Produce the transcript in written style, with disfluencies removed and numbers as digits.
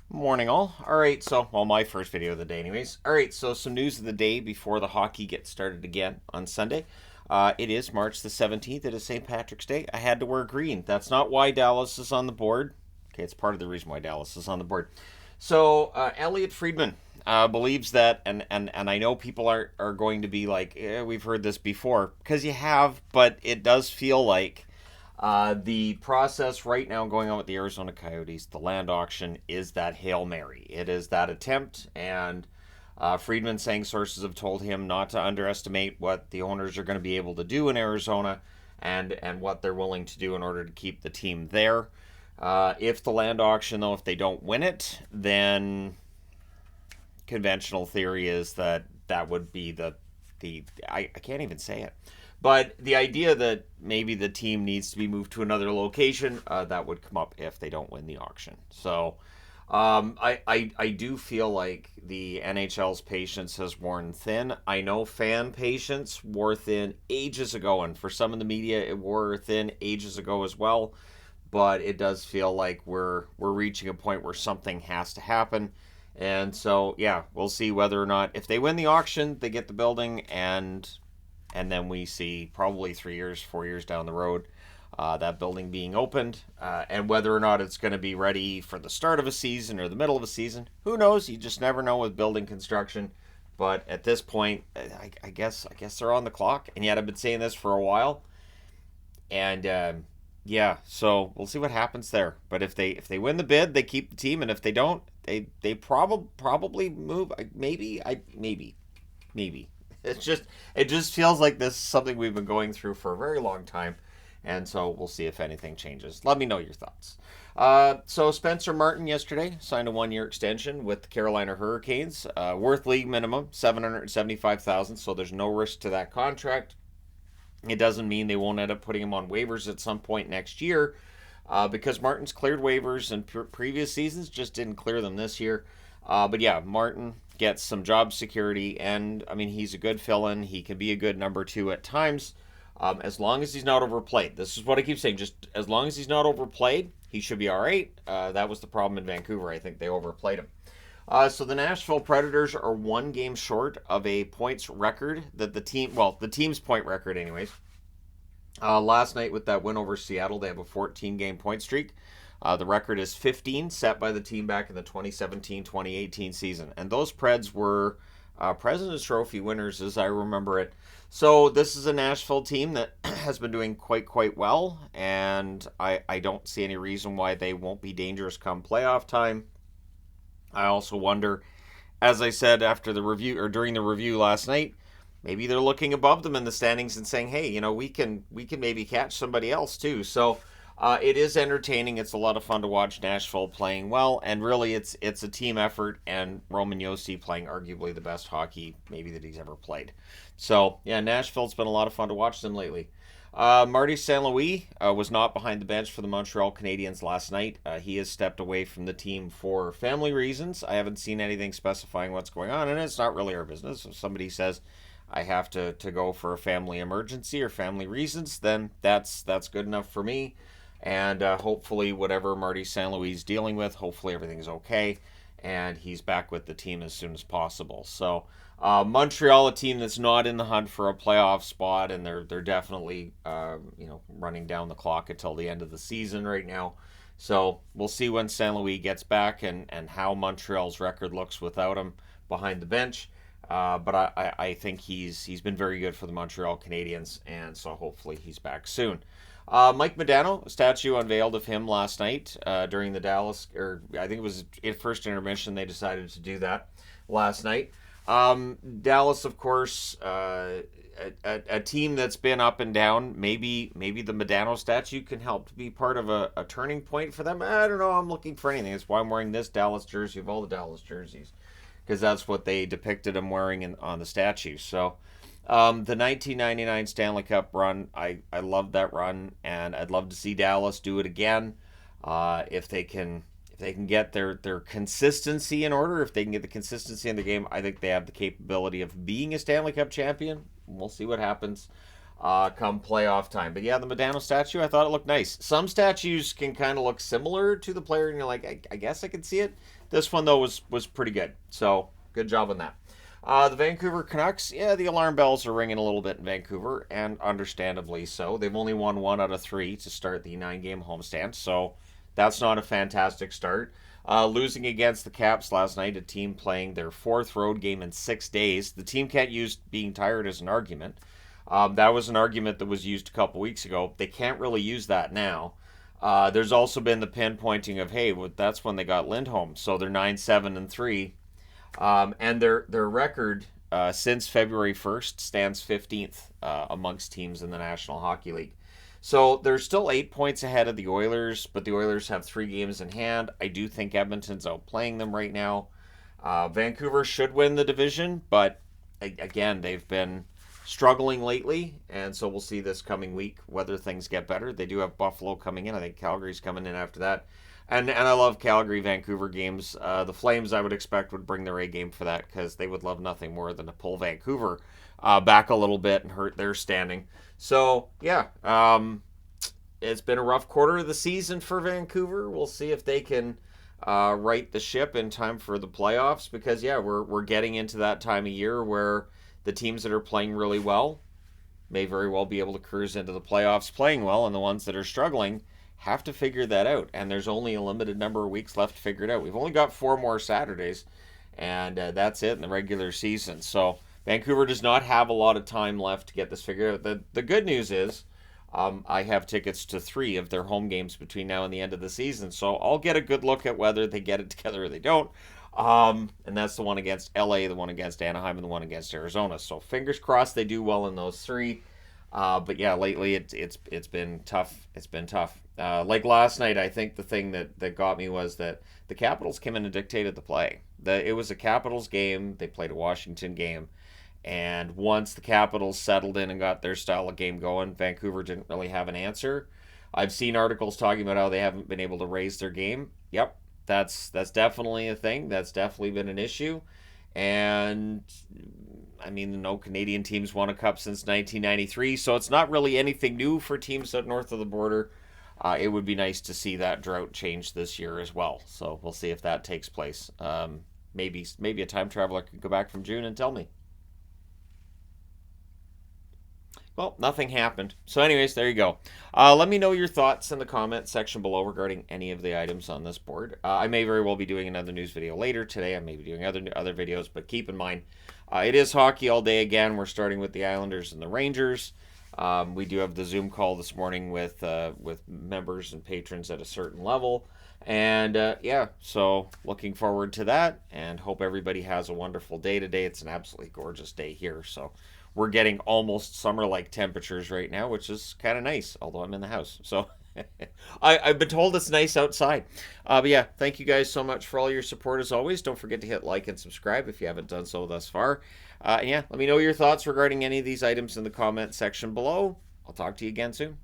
Morning, all. All right, so, well, my first video of the day, anyways. All right, so some news of the day before the hockey gets started again on Sunday. It is March the 17th. It is St. Patrick's Day. I had to wear green. That's not why Dallas is on the board. Okay, it's part of the reason why Dallas is on the board. So, Elliot Friedman believes that, and I know people are going to be like, we've heard this before, because you have, but it does feel like the process right now going on with the Arizona Coyotes, the land auction, is that Hail Mary. It is that attempt, and Friedman saying sources have told him not to underestimate what the owners are going to be able to do in Arizona and what they're willing to do in order to keep the team there. If the land auction, though, if they don't win it, then conventional theory is that that would be I can't even say it. But the idea that maybe the team needs to be moved to another location, that would come up if they don't win the auction. So I do feel like the NHL's patience has worn thin. I know fan patience wore thin ages ago, and for some of the media, it wore thin ages ago as well. But it does feel like we're reaching a point where something has to happen. And so, yeah, we'll see whether or not, if they win the auction, they get the building, and then we see probably 3 years, 4 years down the road, that building being opened, and whether or not it's going to be ready for the start of a season or the middle of a season, who knows? You just never know with building construction. But at this point, I guess they're on the clock, and yet I've been saying this for a while, and yeah, so we'll see what happens there. But if they win the bid, they keep the team, and if they don't, they probably move. Maybe. It just feels like this is something we've been going through for a very long time, and so we'll see if anything changes. Let me know your thoughts. So Spencer Martin yesterday signed a 1-year extension with the Carolina Hurricanes, worth league minimum $775,000. So there's no risk to that contract. It doesn't mean they won't end up putting him on waivers at some point next year, because Martin's cleared waivers in previous seasons, just didn't clear them this year. But yeah, Martin gets some job security, and I mean, he's a good fill-in. He can be a good number two at times, as long as he's not overplayed. This is what I keep saying. Just as long as he's not overplayed, he should be all right. That was the problem in Vancouver. I think they overplayed him. So the Nashville Predators are 1 game short of a points record that the team's point record, anyways. Last night with that win over Seattle, they have a 14-game point streak. The record is 15, set by the team back in the 2017-2018 season. And those Preds were President's Trophy winners, as I remember it. So this is a Nashville team that has been doing quite well, and I don't see any reason why they won't be dangerous come playoff time. I also wonder, as I said after the review or during the review last night, maybe they're looking above them in the standings and saying, "Hey, we can maybe catch somebody else too." So it is entertaining. It's a lot of fun to watch Nashville playing well, and really, it's a team effort. And Roman Josi playing arguably the best hockey maybe that he's ever played. So yeah, Nashville's been a lot of fun to watch them lately. Marty St. Louis was not behind the bench for the Montreal Canadiens last night. He has stepped away from the team for family reasons. I haven't seen anything specifying what's going on, and it's not really our business. If somebody says I have to go for a family emergency or family reasons, then that's good enough for me. And hopefully, whatever Marty St. Louis is dealing with, hopefully everything's okay, and he's back with the team as soon as possible. So Montreal, a team that's not in the hunt for a playoff spot, and they're definitely running down the clock until the end of the season right now. So we'll see when St. Louis gets back and how Montreal's record looks without him behind the bench. But I think he's been very good for the Montreal Canadiens, and so hopefully he's back soon. Mike Modano, a statue unveiled of him last night during the Dallas, or I think it was first intermission. They decided to do that last night. Dallas, of course, a team that's been up and down. Maybe the Modano statue can help to be part of a turning point for them. I don't know. I'm looking for anything. That's why I'm wearing this Dallas jersey of all the Dallas jerseys, because that's what they depicted him wearing on the statue. So the 1999 Stanley Cup run, I loved that run, and I'd love to see Dallas do it again. If they can get their consistency in order, if they can get the consistency in the game, I think they have the capability of being a Stanley Cup champion. We'll see what happens. come playoff time. But yeah, the Modano statue, I thought it looked nice. Some statues can kind of look similar to the player, and you're like, I guess I can see it. This one though was pretty good. So good job on that. The Vancouver Canucks, yeah, the alarm bells are ringing a little bit in Vancouver, and understandably so. They've only won 1 out of 3 to start the 9-game homestand, so that's not a fantastic start. Losing against the Caps last night, a team playing their 4th road game in 6 days. The team can't use being tired as an argument. That was an argument that was used a couple weeks ago. They can't really use that now. There's also been the pinpointing of, hey, well, that's when they got Lindholm, so they're 9-7-3. And their record since February 1st stands 15th amongst teams in the National Hockey League. So they're still 8 points ahead of the Oilers, but the Oilers have 3 games in hand. I do think Edmonton's outplaying them right now. Vancouver should win the division, but again, they've been struggling lately, and so we'll see this coming week whether things get better. They do have Buffalo coming in. I think Calgary's coming in after that. And I love Calgary Vancouver games. The Flames, I would expect, would bring their A game for that because they would love nothing more than to pull Vancouver back a little bit and hurt their standing. So yeah, it's been a rough quarter of the season for Vancouver. We'll see if they can right the ship in time for the playoffs because yeah, we're getting into that time of year where the teams that are playing really well may very well be able to cruise into the playoffs playing well, and the ones that are struggling have to figure that out. And there's only a limited number of weeks left to figure it out. We've only got 4 more Saturdays, and that's it in the regular season. So Vancouver does not have a lot of time left to get this figured out. The good news is I have tickets to 3 of their home games between now and the end of the season, so I'll get a good look at whether they get it together or they don't. And that's the one against LA, the one against Anaheim, and the one against Arizona. So fingers crossed they do well in those 3. But yeah, lately it's been tough. It's been tough. Like last night, I think the thing that got me was that the Capitals came in and dictated the play. It was a Capitals game. They played a Washington game. And once the Capitals settled in and got their style of game going, Vancouver didn't really have an answer. I've seen articles talking about how they haven't been able to raise their game. Yep, that's definitely a thing. That's definitely been an issue. And I mean, no Canadian teams won a cup since 1993, so it's not really anything new for teams up north of the border. It would be nice to see that drought change this year as well. So we'll see if that takes place. Maybe a time traveler could go back from June and tell me. Well, nothing happened. So anyways, there you go. Let me know your thoughts in the comment section below regarding any of the items on this board. I may very well be doing another news video later today. I may be doing other videos, but keep in mind, it is hockey all day again. We're starting with the Islanders and the Rangers. We do have the Zoom call this morning with members and patrons at a certain level. And yeah, so looking forward to that and hope everybody has a wonderful day today. It's an absolutely gorgeous day here. So we're getting almost summer-like temperatures right now, which is kind of nice, although I'm in the house. So I've been told it's nice outside. But yeah, thank you guys so much for all your support as always. Don't forget to hit like and subscribe if you haven't done so thus far. And yeah, let me know your thoughts regarding any of these items in the comment section below. I'll talk to you again soon.